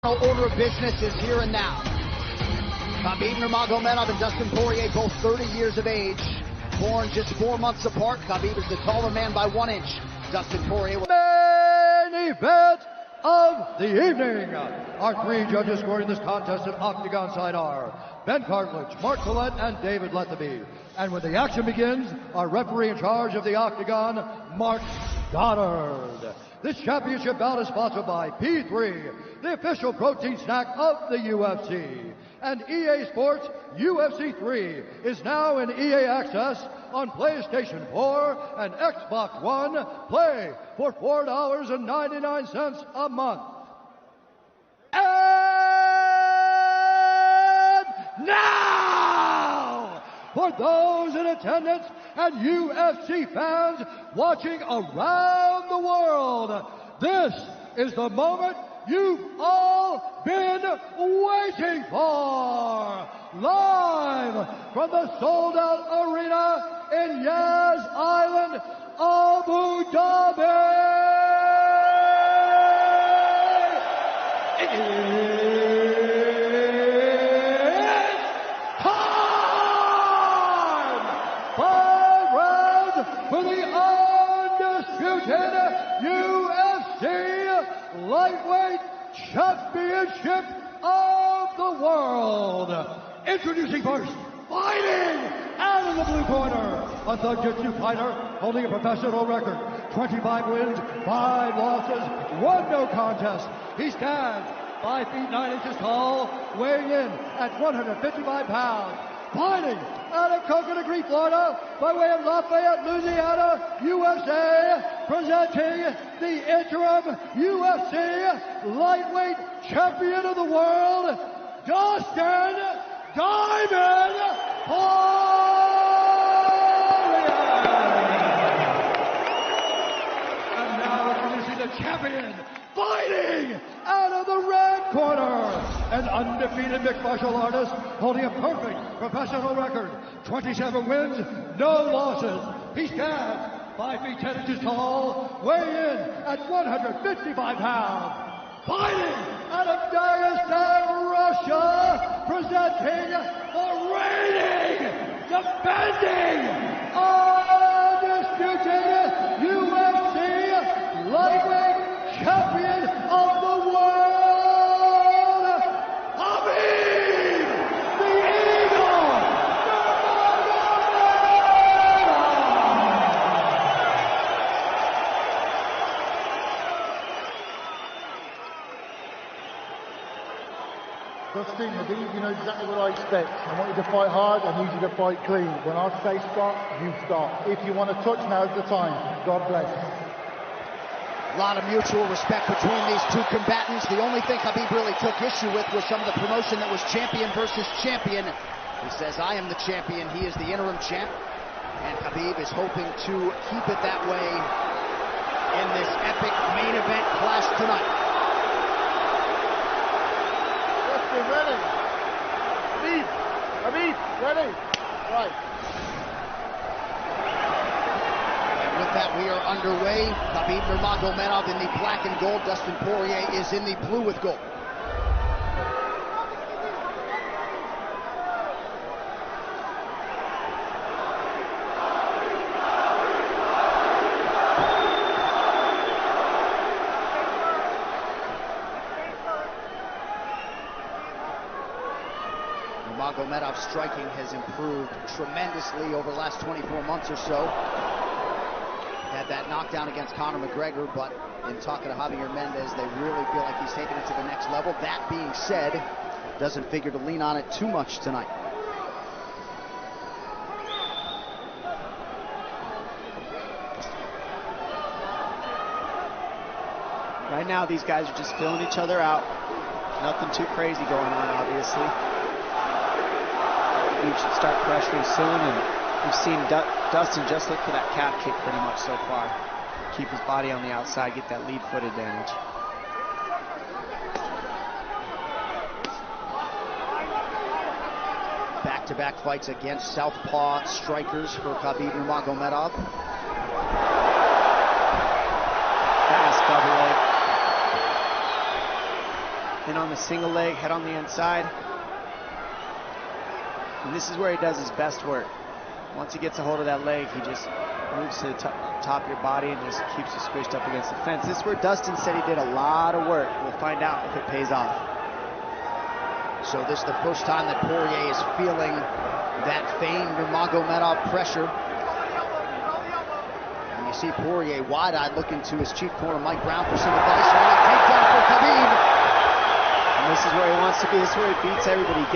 Order of business is here and now. Habib Nurmagomedov and Dustin Poirier, both 30 years of age, born just 4 months apart. Habib is the taller man by 1 inch. Dustin Poirier. Main event of the evening. Our 3 judges scoring this contest at Octagon side are Ben Cartledge, Mark Collette, and David Lethaby. And when the action begins, our referee in charge of the Octagon, Mark Goddard. This championship bout is sponsored by P3, the official protein snack of the UFC. And EA Sports UFC 3 is now in EA Access on PlayStation 4 and Xbox One. Play for $4.99 a month. And now, for those in attendance and UFC fans watching around the world, this is the moment you've all been waiting for. Live from the sold-out arena in Yas Island, Abu Dhabi. It's time! 5 rounds for the undisputed UFC Lightweight Championship of the world. Introducing first, fighting out of the blue corner, a Thug-Jitsu fighter holding a professional record, 25 wins, 5 losses, 1 no contest. He stands 5 feet 9 inches tall, weighing in at 155 pounds. Fighting out of Coconut Green, Florida, by way of Lafayette, Louisiana, USA, presenting the interim UFC lightweight champion of the world, Dostin Diamond Poirier. And now introducing the champion, fighting out of the red corner, an undefeated mixed martial artist holding a perfect professional record, 27 wins, no losses. He stands 5 feet 10 inches tall, weighing in at 155 pounds. Fighting out of Dagestan, Russia, presenting the reigning, defending, undisputed UFC lightweight champion of the world, Habib, the Eagle, Dostin, Habib, you know exactly what I expect. I want you to fight hard, I need you to fight clean. When I say stop, you stop. If you want to touch, now's the time. God bless. A lot of mutual respect between these 2 combatants. The only thing Habib really took issue with was some of the promotion that was champion versus champion. He says, I am the champion, he is the interim champ. And Habib is hoping to keep it that way in this epic main event clash tonight. Dostin, ready? Habib, ready? Right. With that, we are underway. Habib Nurmagomedov in the black and gold. Dustin Poirier is in the blue with gold. Nurmagomedov's striking has improved tremendously over the last 24 months or so. Had that knockdown against Conor McGregor, but in talking to Javier Mendez, they really feel like he's taking it to the next level. That being said, doesn't figure to lean on it too much tonight. Right now, these guys are just filling each other out. Nothing too crazy going on, obviously. We should start pressuring soon, and we've seen Dustin just look for that calf kick pretty much so far. Keep his body on the outside, get that lead foot advantage. Back-to-back fights against southpaw strikers for Habib Nurmagomedov. Fast double leg. And on on the single leg, head on the inside. And this is where he does his best work. Once he gets a hold of that leg, he just moves to the top of your body and just keeps you squished up against the fence. This is where Doustien said he did a lot of work. We'll find out if it pays off. So this is the first time that Poirier is feeling that famed Nurmagomedov pressure. And you see Poirier wide-eyed looking to his chief corner, Mike Brown, for some advice. Early takedown for Habib. And this is where he wants to be. This is where he beats everybody. He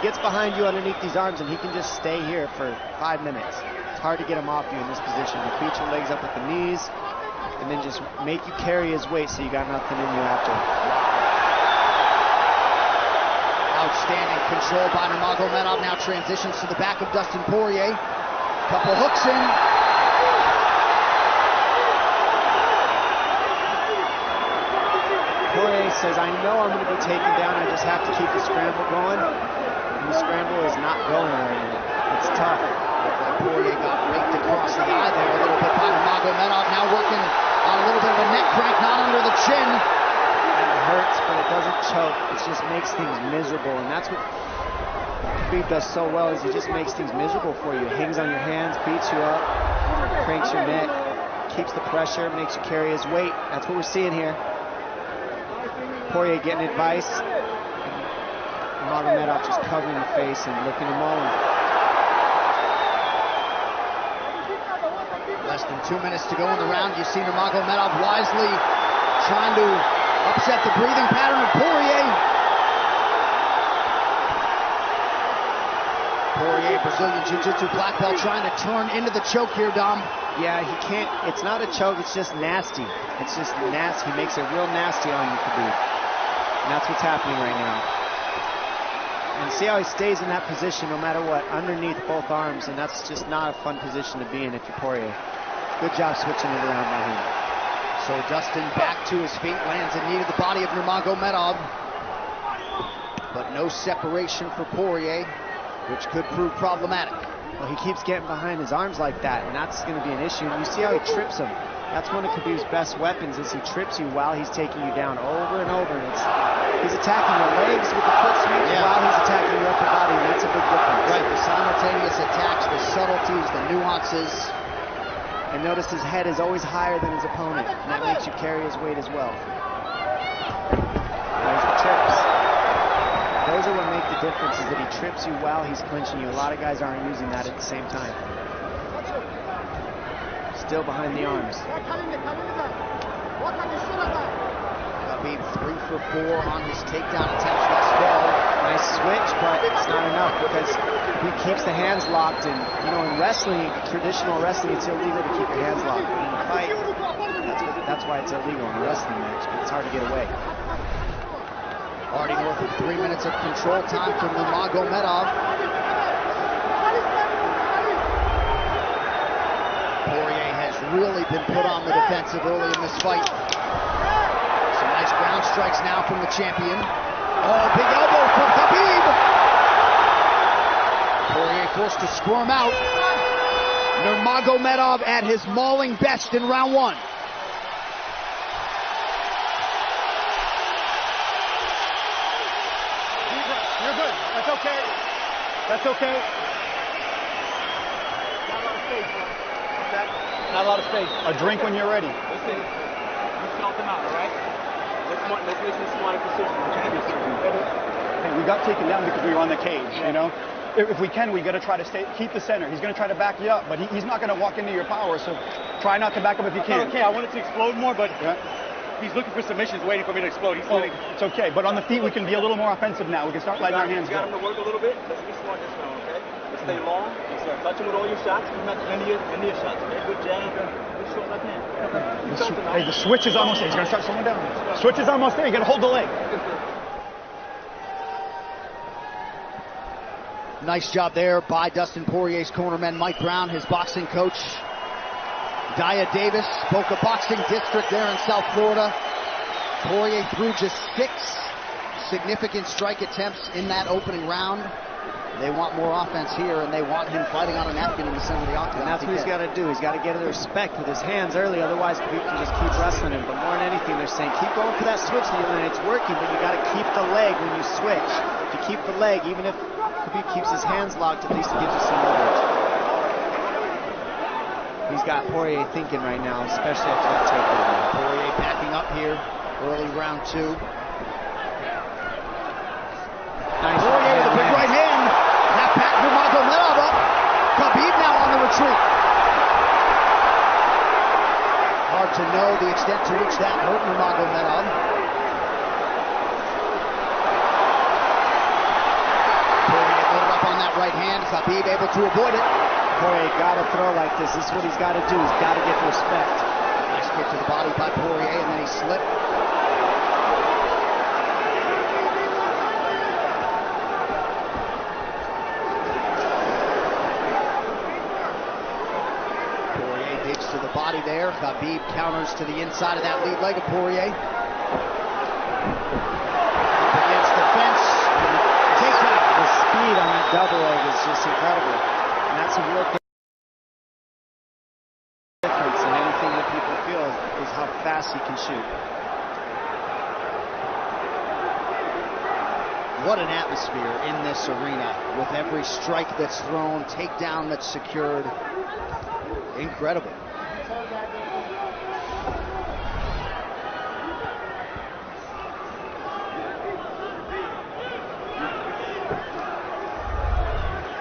gets behind you underneath these arms, and he can just stay here for 5 minutes. It's hard to get him off you in this position. You beat your legs up with the knees, and then just make you carry his weight so you got nothing in you after. Outstanding control by Nurmagomedov. Now transitions to the back of Dustin Poirier. Couple hooks in. Poirier says, I know I'm going to be taken down. I just have to keep the scramble going. And the scramble is not going right now. It's tough. Poirier got raked across the eye there a little bit by Nurmagomedov. Now working on a little bit of a neck crank, not under the chin. It hurts, but it doesn't choke. It just makes things miserable, and that's what Habib does so well, is he just makes things miserable for you. Hangs on your hands, beats you up, cranks your neck, keeps the pressure, makes you carry his weight. That's what we're seeing here. Poirier getting advice, and Nurmagomedov just covering the face and looking him on. Less than 2 minutes to go in the round. You see Nurmagomedov wisely trying to upset the breathing pattern of Poirier. Poirier, Brazilian Jiu-Jitsu black belt, trying to turn into the choke here, Dom. Yeah, he can't. It's not a choke. It's just nasty. It's just nasty. He makes it real nasty on you, Habib. And that's what's happening right now. And see how he stays in that position no matter what, underneath both arms, and that's just not a fun position to be in if you're Poirier. Good job switching it around by him. So Doustien back to his feet, lands a knee to the body of Nurmagomedov. But no separation for Poirier, which could prove problematic. Well, he keeps getting behind his arms like that, and that's going to be an issue. And you see how he trips him. That's one of Khabib's best weapons, is he trips you while he's taking you down over and over. And he's attacking your legs with the foot sweep while he's attacking your upper body, and that's a big difference. Right, the simultaneous attacks, the subtleties, the nuances. And notice his head is always higher than his opponent, and that makes you carry his weight as well. There's the trips. Those are what make the difference, is that he trips you while he's clinching you. A lot of guys aren't using that at the same time. Still behind the arms. Habib 3 for 4 on his takedown attempts thus far. Nice switch, but it's not enough because he keeps the hands locked. And you know, in wrestling, traditional wrestling, it's illegal to keep your hands locked. In a fight, that's why it's illegal in a wrestling match, but it's hard to get away. Already north of 3 minutes of control time for Nurmagomedov. Poirier has really been put on the defensive early in this fight. Some nice ground strikes now from the champion. Oh, big elbow from Habib. Poirier forced to squirm out. Nurmagomedov at his mauling best in round 1. You're good. That's okay. That's okay. Not a lot of space. A drink when you're ready. Listen, you felt him out, all right? Let's make this smart position. Hey, we got taken down because we were on the cage, you know? If we can, we got to try to keep the center. He's going to try to back you up, but he's not going to walk into your power, so try not to back up if you can. Okay, I wanted to explode more, but he's looking for submissions, waiting for me to explode. He's letting... It's okay, but on the feet, we can be a little more offensive now. We can start letting our hands go. You got him to work a little bit. Let's be smart this round, okay? Let's stay long. Touch him with all your shots. He's not any of your shots, okay? Good jab. Good short left hand. Hey, the switch is almost there. He's going to start slowing down. Switch is almost there. You got to hold the leg. Nice job there by Dustin Poirier's cornerman, Mike Brown, his boxing coach, Dia Davis, Boca Boxing District there in South Florida. Poirier threw just 6 significant strike attempts in that opening round. They want more offense here, and they want him fighting on a napkin in the center of the octagon. And that's what he's got to do. He's got to get the respect with his hands early, otherwise Khabib can just keep wrestling him. But more than anything, they're saying keep going for that switch, and it's working, but you got to keep the leg when you switch. If you keep the leg, even if Khabib keeps his hands locked, at least it gives you some leverage. He's got Poirier thinking right now, especially after that takedown. Poirier backing up here, early round 2. Nice Poirier with a big right hand. That back Nurmagomedov up. Khabib now on the retreat. Hard to know the extent to which that hurt Nurmagomedov. Poirier loaded up on that right hand. Khabib able to avoid it. Poirier got to throw like this. This is what he's got to do. He's got to get the respect. Nice kick to the body by Poirier, and then he slipped. Poirier digs to the body there. Khabib counters to the inside of that lead leg of Poirier. Up against the fence. Takedown. The speed on that double leg is just incredible. And that's a real difference in anything that people feel is how fast he can shoot. What an atmosphere in this arena with every strike that's thrown, takedown that's secured. Incredible.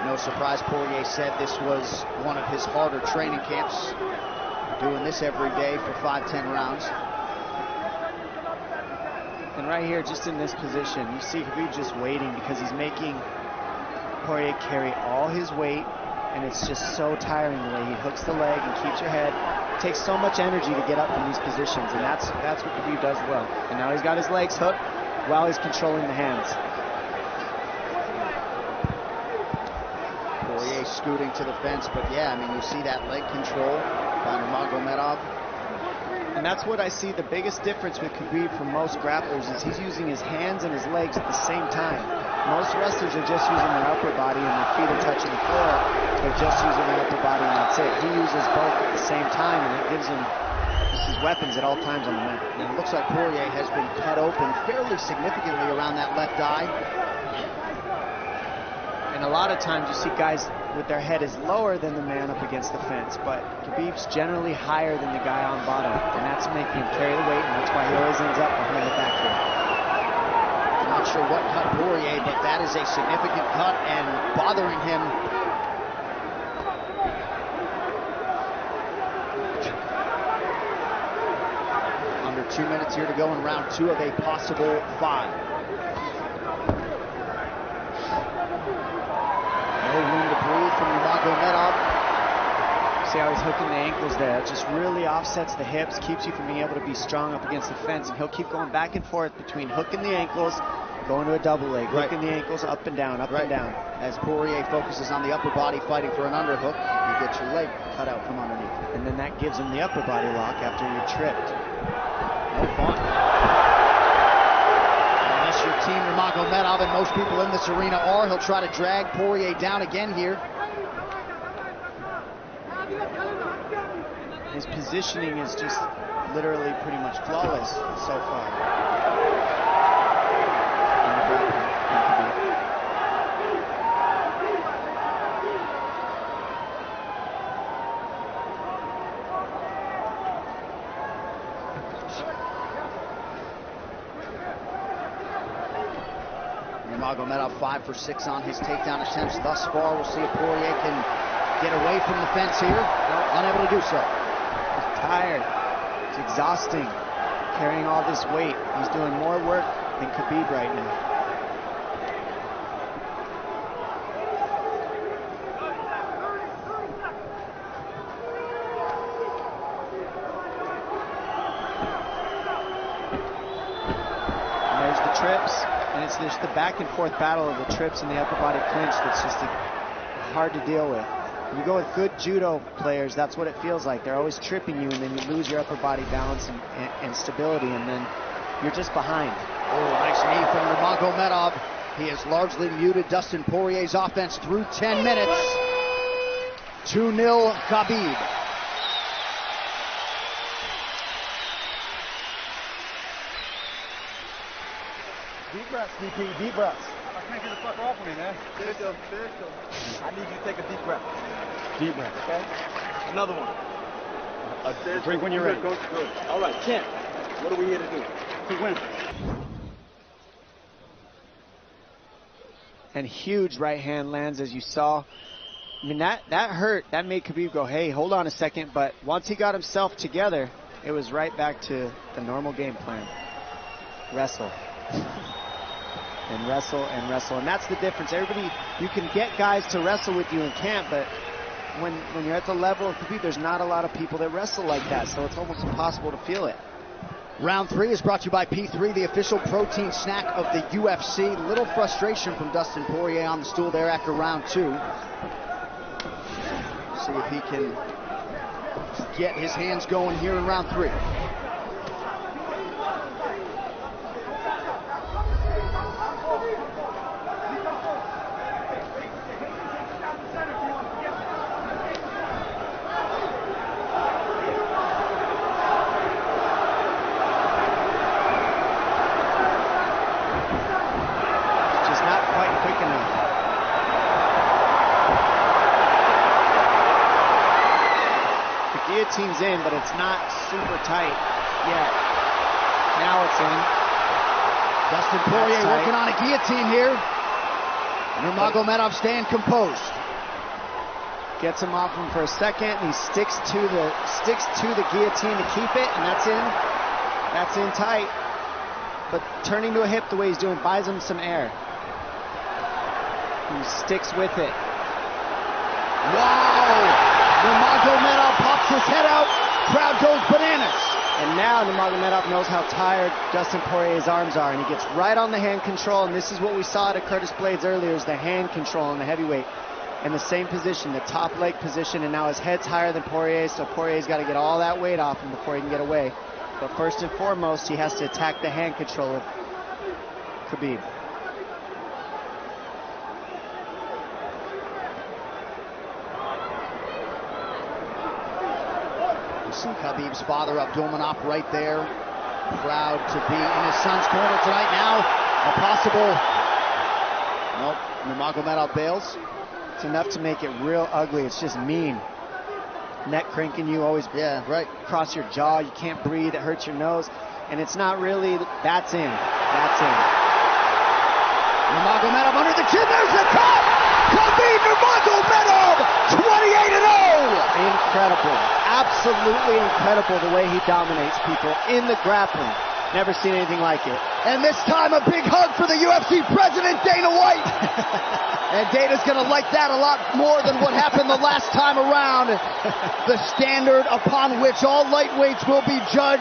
No surprise, Poirier said this was one of his harder training camps, doing this every day for 5-10 rounds. And right here, just in this position, you see Khabib just waiting because he's making Poirier carry all his weight, and it's just so tiring the way he hooks the leg and keeps your head. It takes so much energy to get up from these positions, and that's what Khabib does well. And now he's got his legs hooked while he's controlling the hands. Poirier scooting to the fence, but yeah, I mean, you see that leg control by Nurmagomedov. And that's what I see the biggest difference with Khabib from most grapplers is he's using his hands and his legs at the same time. Most wrestlers are just using their upper body and their feet are touching the floor. They're just using their upper body and that's it. He uses both at the same time, and it gives him his weapons at all times on the mat. And it looks like Poirier has been cut open fairly significantly around that left eye. And a lot of times you see guys with their head is lower than the man up against the fence, but Khabib's generally higher than the guy on bottom, and that's making him carry the weight, and that's why he always ends up behind the back here. Not sure what cut Poirier, but that is a significant cut and bothering him. Under 2 minutes here to go in round 2 of a possible 5. No room to breathe from Nurmagomedov. See how he's hooking the ankles there. It just really offsets the hips, keeps you from being able to be strong up against the fence, and he'll keep going back and forth between hooking the ankles, going to a double leg, hooking the ankles up and down, up and down. As Poirier focuses on the upper body fighting for an underhook, you get your leg cut out from underneath. And then that gives him the upper body lock after you're tripped. No fun. Unless you're Team Nurmagomedov, and most people in this arena are, he'll try to drag Poirier down again here. His positioning is just literally pretty much flawless so far. Nurmagomedov 5 for 6 on his takedown attempts thus far. We'll see if Poirier can get away from the fence here. Unable to do so. He's tired. It's exhausting carrying all this weight. He's doing more work than Khabib right now. And there's the trips, and it's just the back and forth battle of the trips and the upper body clinch that's just hard to deal with. You go with good judo players, that's what it feels like. They're always tripping you, and then you lose your upper body balance and stability, and then you're just behind. Oh, nice knee from Nurmagomedov. He has largely muted Dustin Poirier's offense through 10 minutes. 2-0 Khabib. Deep breaths, DP, deep breaths. I can't get the fucker off of me, man. I need you to take a deep breath. Deep breath. Okay? Another one. Drink when you're ready. Good. All right, champ. What are we here to do? To win. And huge right hand lands, as you saw. I mean, that hurt. That made Khabib go, hey, hold on a second. But once he got himself together, it was right back to the normal game plan. Wrestle. And wrestle and wrestle. And that's the difference. Everybody, you can get guys to wrestle with you in camp, but when you're at the level of Khabib, there's not a lot of people that wrestle like that. So it's almost impossible to feel it. Round 3 is brought to you by P3, the official protein snack of the UFC. Little frustration from Dustin Poirier on the stool there after round 2. See if he can get his hands going here in round 3. Guillotine's in, but it's not super tight yet. Now it's in. Dustin Poirier working on a guillotine here. Nurmagomedov staying composed. Gets him off him for a second. He sticks to the guillotine to keep it, and that's in. That's in tight. But turning to a hip the way he's doing buys him some air. He sticks with it. Wow! Nurmagomedov pops his head out, crowd goes bananas. And now Nurmagomedov knows how tired Dustin Poirier's arms are, and he gets right on the hand control, and this is what we saw at Curtis Blades earlier, is the hand control on the heavyweight. In the same position, the top leg position, and now his head's higher than Poirier's, so Poirier's got to get all that weight off him before he can get away. But first and foremost, he has to attack the hand control of Khabib. See Khabib's father, Abdulmanap, right there. Proud to be in his son's corner tonight. Now, a possible... Nope, Nurmagomedov bails. It's enough to make it real ugly. It's just mean. Neck cranking you, always cross your jaw. You can't breathe. It hurts your nose. And it's not really... That's in. That's in. Nurmagomedov under the chin. There's the cut! Khabib Nurmagomedov, 28-0! Incredible. Absolutely incredible the way he dominates people in the grappling. Never seen anything like it. And this time a big hug for the UFC president, Dana White. And Dana's gonna like that a lot more than what happened the last time around. The standard upon which all lightweights will be judged.